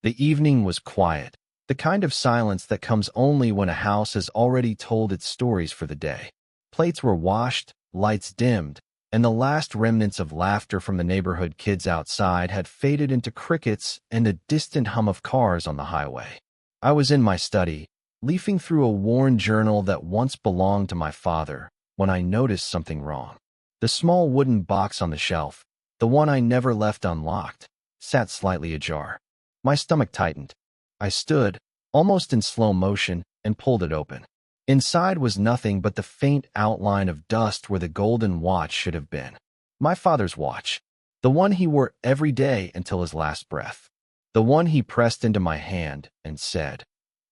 The evening was quiet, the kind of silence that comes only when a house has already told its stories for the day. Plates were washed, lights dimmed, and the last remnants of laughter from the neighborhood kids outside had faded into crickets and a distant hum of cars on the highway. I was in my study, leafing through a worn journal that once belonged to my father, when I noticed something wrong. The small wooden box on the shelf, the one I never left unlocked, sat slightly ajar. My stomach tightened. I stood, almost in slow motion, and pulled it open. Inside was nothing but the faint outline of dust where the golden watch should have been. My father's watch. The one he wore every day until his last breath. The one he pressed into my hand and said,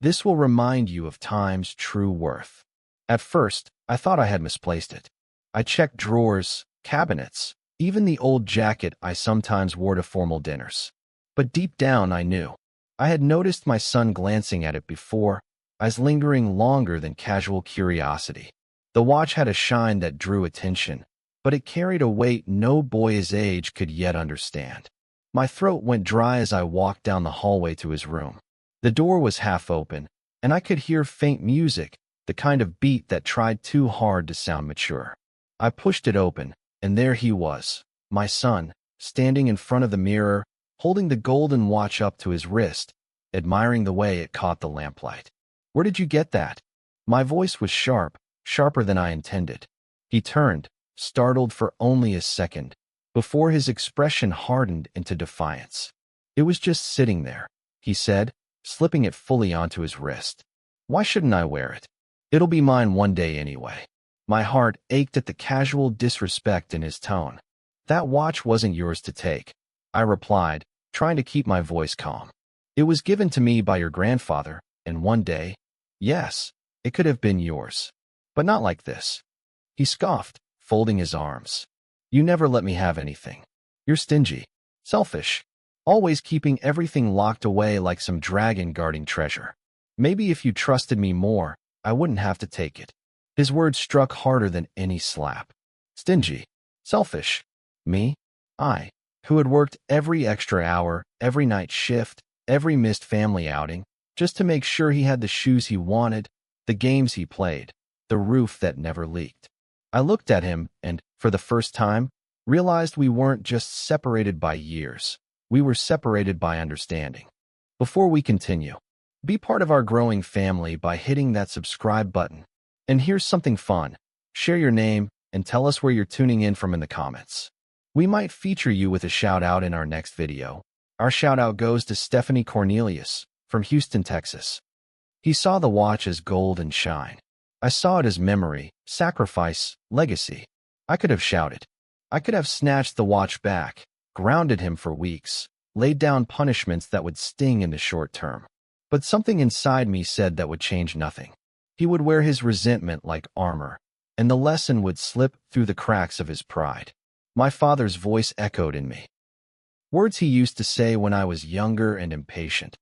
"This will remind you of time's true worth." At first, I thought I had misplaced it. I checked drawers, cabinets, even the old jacket I sometimes wore to formal dinners. But deep down I knew. I had noticed my son glancing at it before, eyes lingering longer than casual curiosity. The watch had a shine that drew attention, but it carried a weight no boy his age could yet understand. My throat went dry as I walked down the hallway to his room. The door was half open, and I could hear faint music, the kind of beat that tried too hard to sound mature. I pushed it open, and there he was, my son, standing in front of the mirror, holding the golden watch up to his wrist, admiring the way it caught the lamplight. "Where did you get that?" My voice was sharp, sharper than I intended. He turned, startled for only a second, before his expression hardened into defiance. "It was just sitting there," he said, slipping it fully onto his wrist. "Why shouldn't I wear it? It'll be mine one day anyway." My heart ached at the casual disrespect in his tone. "That watch wasn't yours to take," I replied, trying to keep my voice calm. "It was given to me by your grandfather, and one day, yes, it could have been yours. But not like this." He scoffed, folding his arms. "You never let me have anything. You're stingy, selfish, always keeping everything locked away like some dragon guarding treasure. Maybe if you trusted me more, I wouldn't have to take it." His words struck harder than any slap. Stingy, selfish. Me? I, who had worked every extra hour, every night shift, every missed family outing, just to make sure he had the shoes he wanted, the games he played, the roof that never leaked. I looked at him and, for the first time, realized we weren't just separated by years. We were separated by understanding. Before we continue, be part of our growing family by hitting that subscribe button. And here's something fun. Share your name and tell us where you're tuning in from in the comments. We might feature you with a shout-out in our next video. Our shout-out goes to Stephanie Cornelius from Houston, Texas. He saw the watch as gold and shine. I saw it as memory, sacrifice, legacy. I could have shouted. I could have snatched the watch back, grounded him for weeks, laid down punishments that would sting in the short term. But something inside me said that would change nothing. He would wear his resentment like armor, and the lesson would slip through the cracks of his pride. My father's voice echoed in me. Words he used to say when I was younger and impatient.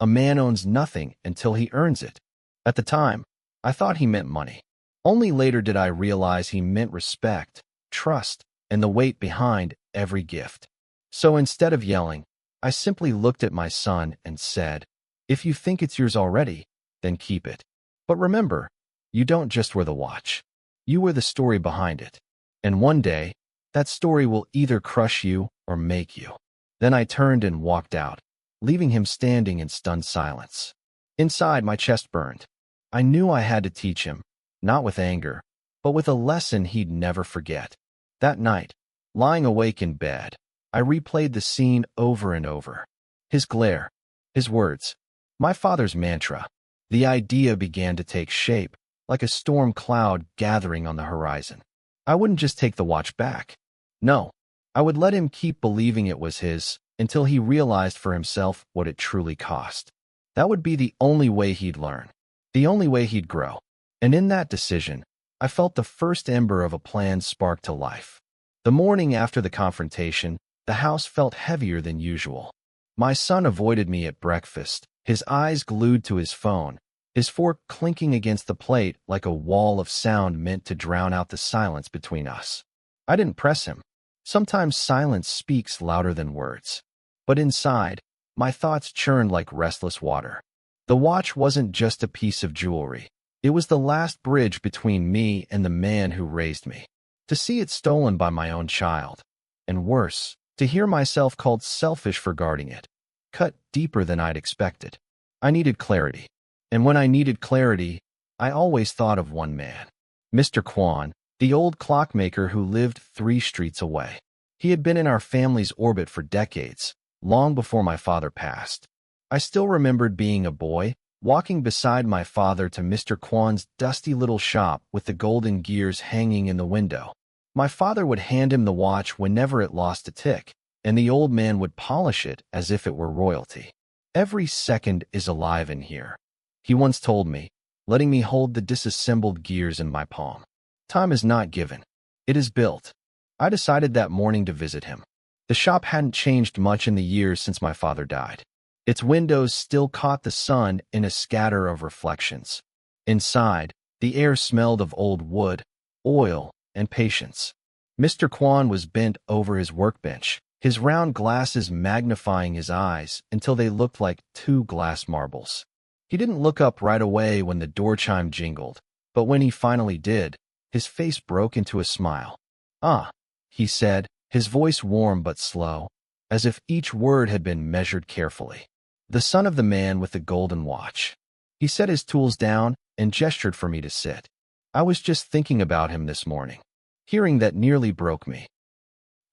"A man owns nothing until he earns it." At the time, I thought he meant money. Only later did I realize he meant respect, trust, and the weight behind every gift. So instead of yelling, I simply looked at my son and said, "If you think it's yours already, then keep it. But remember, you don't just wear the watch. You wear the story behind it. And one day, that story will either crush you or make you." Then I turned and walked out, leaving him standing in stunned silence. Inside, my chest burned. I knew I had to teach him, not with anger, but with a lesson he'd never forget. That night, lying awake in bed, I replayed the scene over and over. His glare, his words, my father's mantra. The idea began to take shape, like a storm cloud gathering on the horizon. I wouldn't just take the watch back. No, I would let him keep believing it was his until he realized for himself what it truly cost. That would be the only way he'd learn, the only way he'd grow. And in that decision, I felt the first ember of a plan spark to life. The morning after the confrontation, the house felt heavier than usual. My son avoided me at breakfast, his eyes glued to his phone, his fork clinking against the plate like a wall of sound meant to drown out the silence between us. I didn't press him. Sometimes silence speaks louder than words. But inside, My thoughts churned like restless water. The watch wasn't just a piece of jewelry. It was the last bridge between me and the man who raised me. To see it stolen by my own child, and worse, to hear myself called selfish for guarding it, cut deeper than I'd expected. I needed clarity. And when I needed clarity, I always thought of one man. Mr. Kwan, the old clockmaker who lived 3 streets away. He had been in our family's orbit for decades, long before my father passed. I still remembered being a boy, walking beside my father to Mr. Kwan's dusty little shop with the golden gears hanging in the window. My father would hand him the watch whenever it lost a tick, and the old man would polish it as if it were royalty. "Every second is alive in here," he once told me, letting me hold the disassembled gears in my palm. "Time is not given. It is built." I decided that morning to visit him. The shop hadn't changed much in the years since my father died. Its windows still caught the sun in a scatter of reflections. Inside, the air smelled of old wood, oil, and patience. Mr. Kwan was bent over his workbench, his round glasses magnifying his eyes until they looked like 2 glass marbles. He didn't look up right away when the door chime jingled, but when he finally did, his face broke into a smile. "Ah," he said, his voice warm but slow, as if each word had been measured carefully. "The son of the man with the golden watch." He set his tools down and gestured for me to sit. "I was just thinking about him this morning." Hearing that nearly broke me.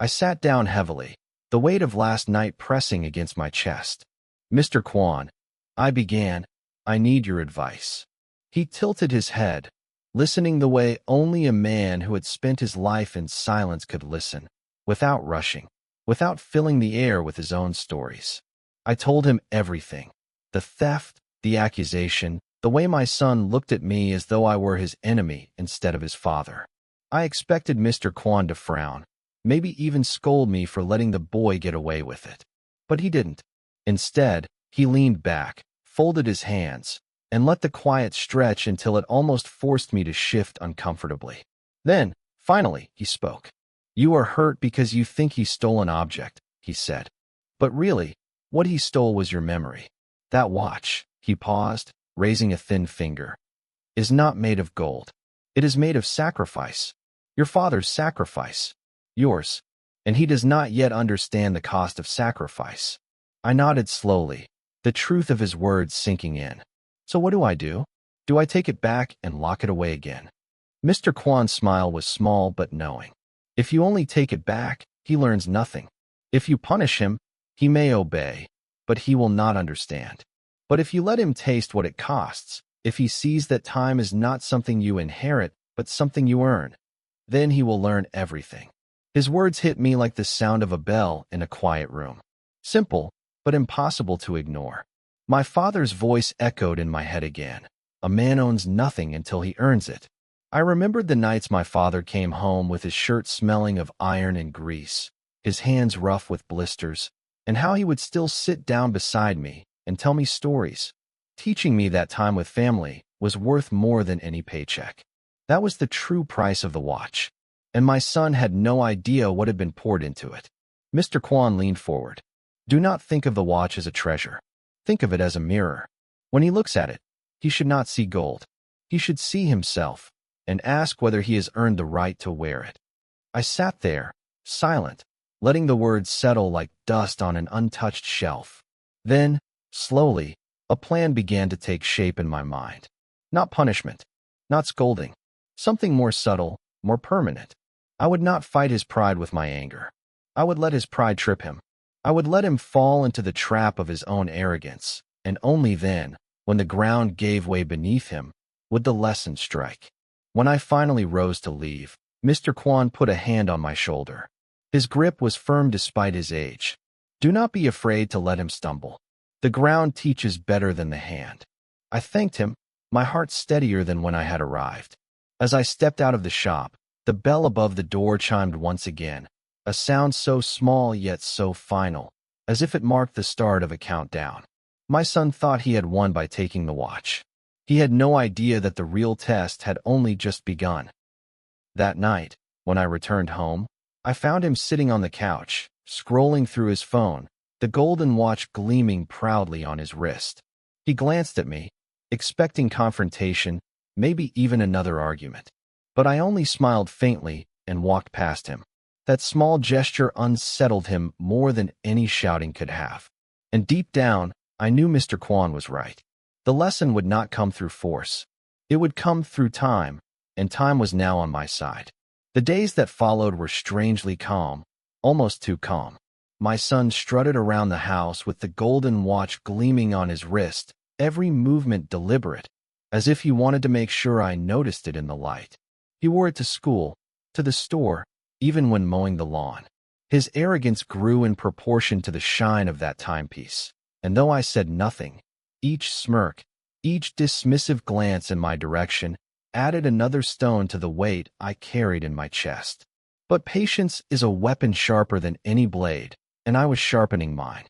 I sat down heavily, the weight of last night pressing against my chest. "Mr. Kwan," I began, "I need your advice." He tilted his head, listening the way only a man who had spent his life in silence could listen, without rushing, without filling the air with his own stories. I told him everything. The theft, the accusation, the way my son looked at me as though I were his enemy instead of his father. I expected Mr. Kwan to frown, maybe even scold me for letting the boy get away with it. But he didn't. Instead, he leaned back, folded his hands, and let the quiet stretch until it almost forced me to shift uncomfortably. Then, finally, he spoke. "You are hurt because you think he stole an object," he said. "But really, what he stole was your memory. That watch," he paused, raising a thin finger, "is not made of gold. It is made of sacrifice. Your father's sacrifice. Yours. And he does not yet understand the cost of sacrifice." I nodded slowly, the truth of his words sinking in. "So what do I do? Do I take it back and lock it away again?" Mr. Kwan's smile was small but knowing. "If you only take it back, he learns nothing. If you punish him, he may obey, but he will not understand. But if you let him taste what it costs, if he sees that time is not something you inherit, but something you earn, then he will learn everything." His words hit me like the sound of a bell in a quiet room. Simple, but impossible to ignore. My father's voice echoed in my head again. "A man owns nothing until he earns it." I remembered the nights my father came home with his shirt smelling of iron and grease, his hands rough with blisters, and how he would still sit down beside me and tell me stories, teaching me that time with family was worth more than any paycheck. That was the true price of the watch, and my son had no idea what had been poured into it. Mr. Kwan leaned forward. "Do not think of the watch as a treasure. Think of it as a mirror. When he looks at it, he should not see gold. He should see himself and ask whether he has earned the right to wear it." I sat there, silent, letting the words settle like dust on an untouched shelf. Then, slowly, a plan began to take shape in my mind. Not punishment, not scolding, something more subtle, more permanent. I would not fight his pride with my anger. I would let his pride trip him. I would let him fall into the trap of his own arrogance, and only then, when the ground gave way beneath him, would the lesson strike. When I finally rose to leave, Mr. Kwan put a hand on my shoulder. His grip was firm despite his age. "Do not be afraid to let him stumble. The ground teaches better than the hand." I thanked him, my heart steadier than when I had arrived. As I stepped out of the shop, the bell above the door chimed once again, a sound so small yet so final, as if it marked the start of a countdown. My son thought he had won by taking the watch. He had no idea that the real test had only just begun. That night, when I returned home, I found him sitting on the couch, scrolling through his phone, the golden watch gleaming proudly on his wrist. He glanced at me, expecting confrontation, maybe even another argument. But I only smiled faintly and walked past him. That small gesture unsettled him more than any shouting could have. And deep down, I knew Mr. Kwan was right. The lesson would not come through force. It would come through time, and time was now on my side. The days that followed were strangely calm, almost too calm. My son strutted around the house with the golden watch gleaming on his wrist, every movement deliberate, as if he wanted to make sure I noticed it in the light. He wore it to school, to the store, even when mowing the lawn. His arrogance grew in proportion to the shine of that timepiece. And though I said nothing, each smirk, each dismissive glance in my direction added another stone to the weight I carried in my chest. But patience is a weapon sharper than any blade, and I was sharpening mine.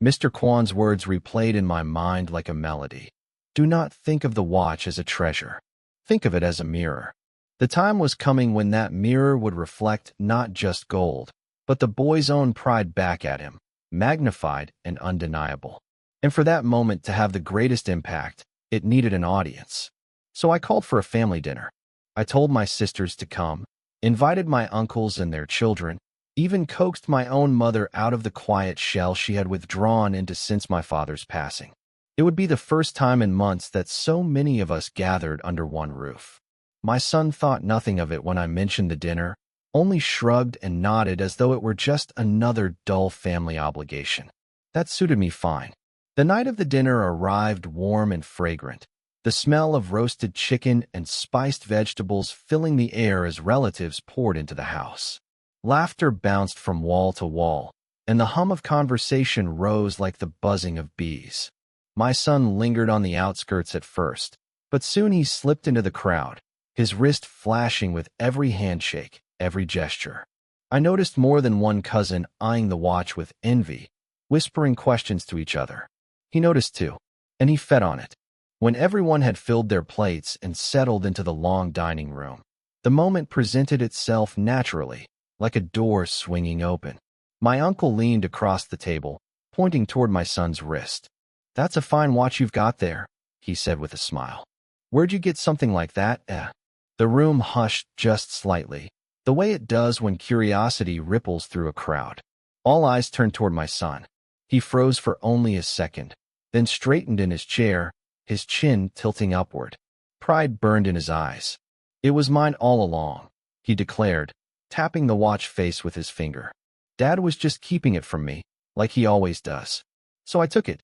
Mr. Kwan's words replayed in my mind like a melody. Do not think of the watch as a treasure. Think of it as a mirror. The time was coming when that mirror would reflect not just gold, but the boy's own pride back at him, magnified and undeniable. And for that moment to have the greatest impact, it needed an audience. So I called for a family dinner. I told my sisters to come, invited my uncles and their children, even coaxed my own mother out of the quiet shell she had withdrawn into since my father's passing. It would be the first time in months that so many of us gathered under one roof. My son thought nothing of it when I mentioned the dinner, only shrugged and nodded as though it were just another dull family obligation. That suited me fine. The night of the dinner arrived warm and fragrant, the smell of roasted chicken and spiced vegetables filling the air as relatives poured into the house. Laughter bounced from wall to wall, and the hum of conversation rose like the buzzing of bees. My son lingered on the outskirts at first, but soon he slipped into the crowd, his wrist flashing with every handshake, every gesture. I noticed more than one cousin eyeing the watch with envy, whispering questions to each other. He noticed too, and he fed on it. When everyone had filled their plates and settled into the long dining room, the moment presented itself naturally, like a door swinging open. My uncle leaned across the table, pointing toward my son's wrist. "That's a fine watch you've got there," he said with a smile. "Where'd you get something like that, eh?" The room hushed just slightly, the way it does when curiosity ripples through a crowd. All eyes turned toward my son. He froze for only a second, then straightened in his chair, his chin tilting upward. Pride burned in his eyes. "It was mine all along," he declared, tapping the watch face with his finger. "Dad was just keeping it from me, like he always does. So I took it.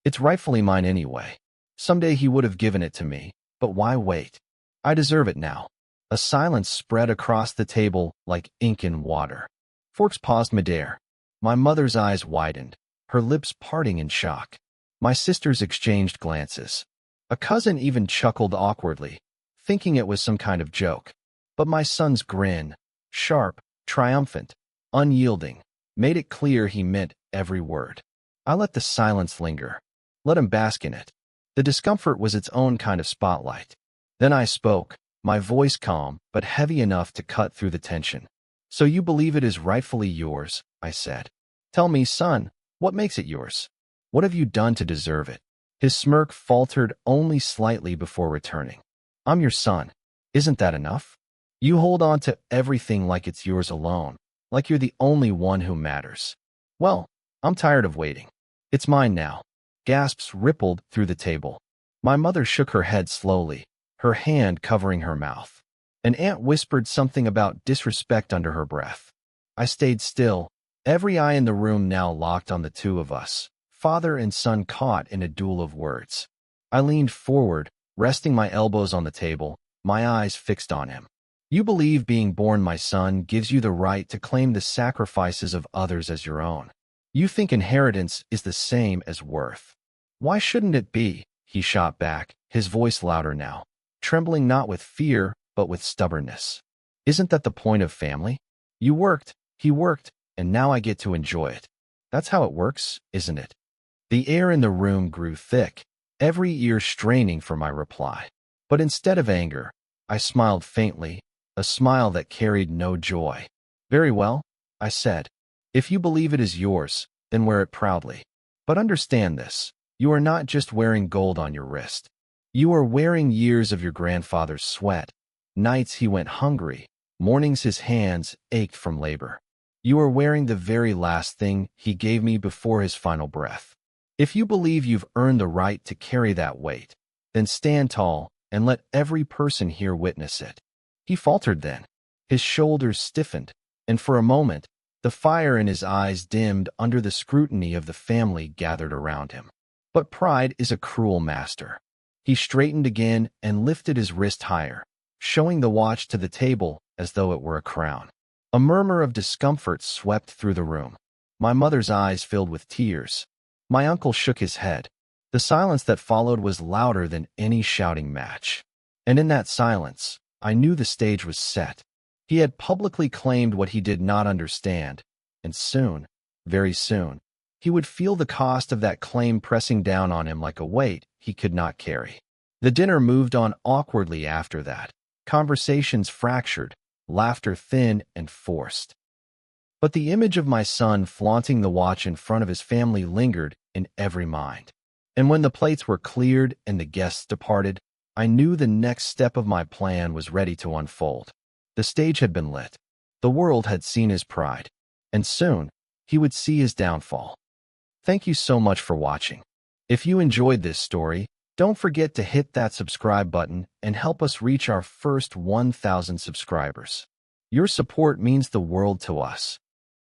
It's rightfully mine anyway. Someday he would have given it to me, but why wait? I deserve it now." A silence spread across the table like ink in water. Forks paused midair. My mother's eyes widened, her lips parting in shock. My sisters exchanged glances. A cousin even chuckled awkwardly, thinking it was some kind of joke. But my son's grin, sharp, triumphant, unyielding, made it clear he meant every word. I let the silence linger, let him bask in it. The discomfort was its own kind of spotlight. Then I spoke, my voice calm but heavy enough to cut through the tension. "So you believe it is rightfully yours," I said. "Tell me, son, what makes it yours? What have you done to deserve it?" His smirk faltered only slightly before returning. "I'm your son. Isn't that enough? You hold on to everything like it's yours alone, like you're the only one who matters. Well, I'm tired of waiting. It's mine now." Gasps rippled through the table. My mother shook her head slowly, her hand covering her mouth. An aunt whispered something about disrespect under her breath. I stayed still, every eye in the room now locked on the two of us, father and son caught in a duel of words. I leaned forward, resting my elbows on the table, my eyes fixed on him. "You believe being born my son gives you the right to claim the sacrifices of others as your own. You think inheritance is the same as worth. Why shouldn't it be?" He shot back, his voice louder now, trembling not with fear, but with stubbornness. "Isn't that the point of family? You worked, he worked, and now I get to enjoy it. That's how it works, isn't it?" The air in the room grew thick, every ear straining for my reply. But instead of anger, I smiled faintly, a smile that carried no joy. "Very well," I said. "If you believe it is yours, then wear it proudly. But understand this, you are not just wearing gold on your wrist. You are wearing years of your grandfather's sweat, nights he went hungry, mornings his hands ached from labor. You are wearing the very last thing he gave me before his final breath. If you believe you've earned the right to carry that weight, then stand tall and let every person here witness it. He faltered then. His shoulders stiffened, and for a moment, the fire in his eyes dimmed under the scrutiny of the family gathered around him. But pride is a cruel master. He straightened again and lifted his wrist higher, showing the watch to the table as though it were a crown. A murmur of discomfort swept through the room. My mother's eyes filled with tears. My uncle shook his head. The silence that followed was louder than any shouting match. And in that silence, I knew the stage was set. He had publicly claimed what he did not understand, and soon, very soon, he would feel the cost of that claim pressing down on him like a weight he could not carry. The dinner moved on awkwardly after that. Conversations fractured, laughter thin and forced. But the image of my son flaunting the watch in front of his family lingered in every mind. And when the plates were cleared and the guests departed, I knew the next step of my plan was ready to unfold. The stage had been lit. The world had seen his pride. And soon, he would see his downfall. Thank you so much for watching. If you enjoyed this story, don't forget to hit that subscribe button and help us reach our first 1,000 subscribers. Your support means the world to us.